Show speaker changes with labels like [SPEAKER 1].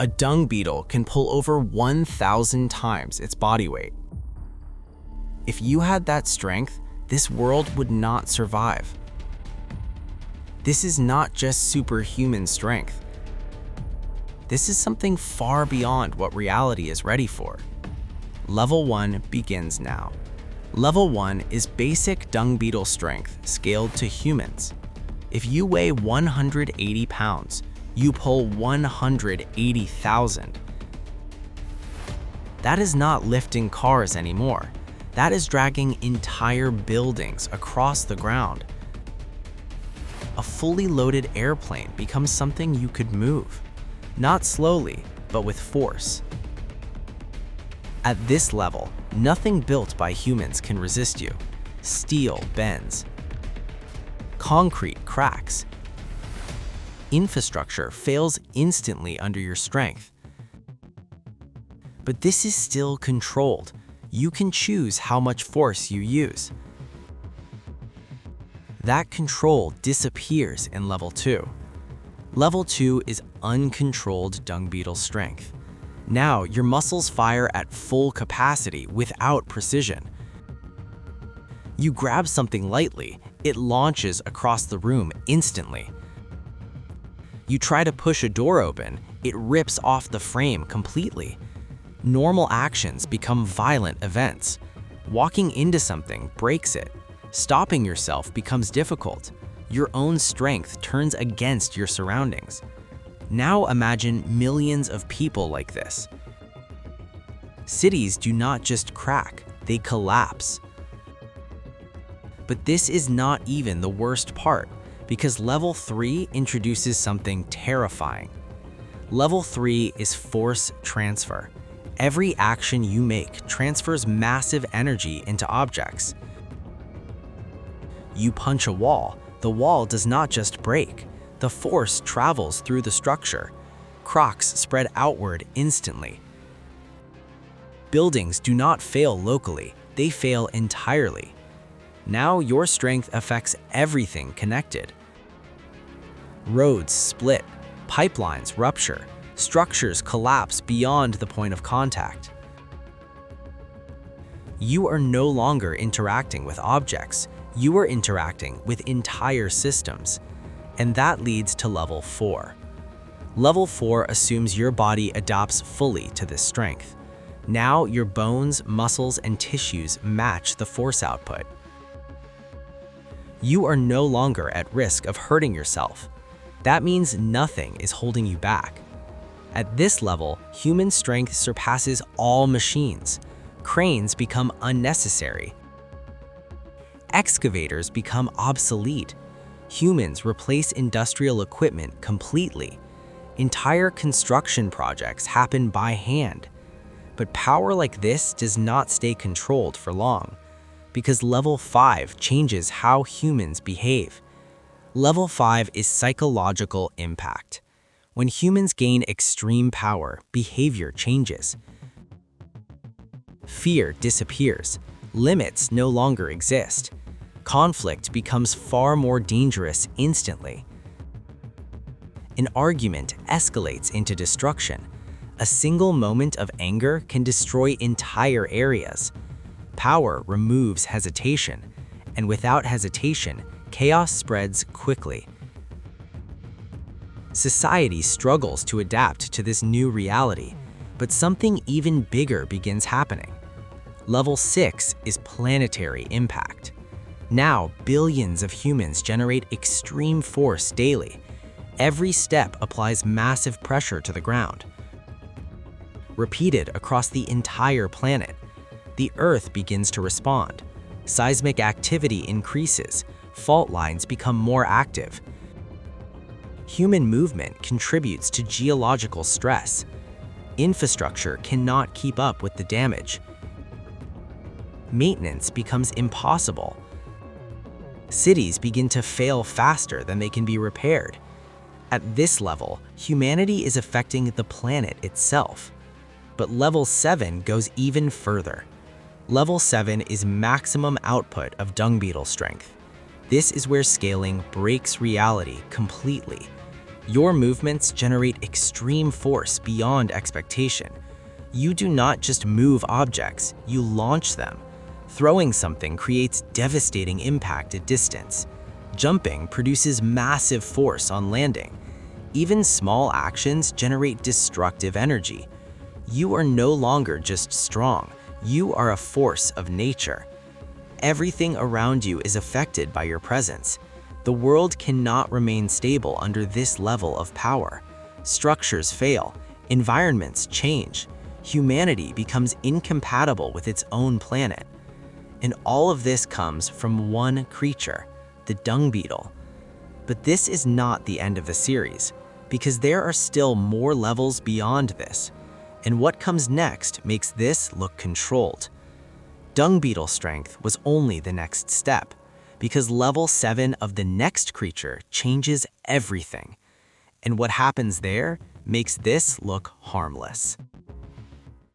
[SPEAKER 1] A dung beetle can pull over 1,000 times its body weight. If you had that strength, this world would not survive. This is not just superhuman strength. This is something far beyond what reality is ready for. Level 1 begins now. Level 1 is basic dung beetle strength scaled to humans. If you weigh 180 pounds, you pull 180,000. That is not lifting cars anymore. That is dragging entire buildings across the ground. A fully loaded airplane becomes something you could move, not slowly, but with force. At this level, nothing built by humans can resist you. Steel bends. Concrete cracks. Infrastructure fails instantly under your strength. But this is still controlled. You can choose how much force you use. That control disappears in Level 2. Level 2 is uncontrolled dung beetle strength. Now your muscles fire at full capacity without precision. You grab something lightly, it launches across the room instantly. You try to push a door open, it rips off the frame completely. Normal actions become violent events. Walking into something breaks it. Stopping yourself becomes difficult. Your own strength turns against your surroundings. Now imagine millions of people like this. Cities do not just crack, they collapse. But this is not even the worst part, because Level 3 introduces something terrifying. Level 3 is force transfer. Every action you make transfers massive energy into objects. You punch a wall, the wall does not just break. The force travels through the structure. Cracks spread outward instantly. Buildings do not fail locally, they fail entirely. Now your strength affects everything connected. Roads split, pipelines rupture, structures collapse beyond the point of contact. You are no longer interacting with objects, you are interacting with entire systems. And that leads to Level 4. Level 4 assumes your body adapts fully to this strength. Now your bones, muscles, and tissues match the force output. You are no longer at risk of hurting yourself. That means nothing is holding you back. At this level, human strength surpasses all machines. Cranes become unnecessary. Excavators become obsolete. Humans replace industrial equipment completely. Entire construction projects happen by hand. But power like this does not stay controlled for long, because Level 5 changes how humans behave. Level 5 is psychological impact. When humans gain extreme power, behavior changes. Fear disappears. Limits no longer exist. Conflict becomes far more dangerous instantly. An argument escalates into destruction. A single moment of anger can destroy entire areas. Power removes hesitation, and without hesitation, chaos spreads quickly. Society struggles to adapt to this new reality, but something even bigger begins happening. Level 6 is planetary impact. Now, billions of humans generate extreme force daily. Every step applies massive pressure to the ground. Repeated across the entire planet, the Earth begins to respond. Seismic activity increases. Fault lines become more active. Human movement contributes to geological stress. Infrastructure cannot keep up with the damage. Maintenance becomes impossible. Cities begin to fail faster than they can be repaired. At this level, humanity is affecting the planet itself. But Level 7 goes even further. Level 7 is maximum output of dung beetle strength. This is where scaling breaks reality completely. Your movements generate extreme force beyond expectation. You do not just move objects, you launch them. Throwing something creates devastating impact at distance. Jumping produces massive force on landing. Even small actions generate destructive energy. You are no longer just strong, you are a force of nature. Everything around you is affected by your presence. The world cannot remain stable under this level of power. Structures fail, environments change, humanity becomes incompatible with its own planet. And all of this comes from one creature, the dung beetle. But this is not the end of the series, because there are still more levels beyond this. And what comes next makes this look controlled. Dung beetle strength was only the next step, because level 7 of the next creature changes everything. And what happens there makes this look harmless.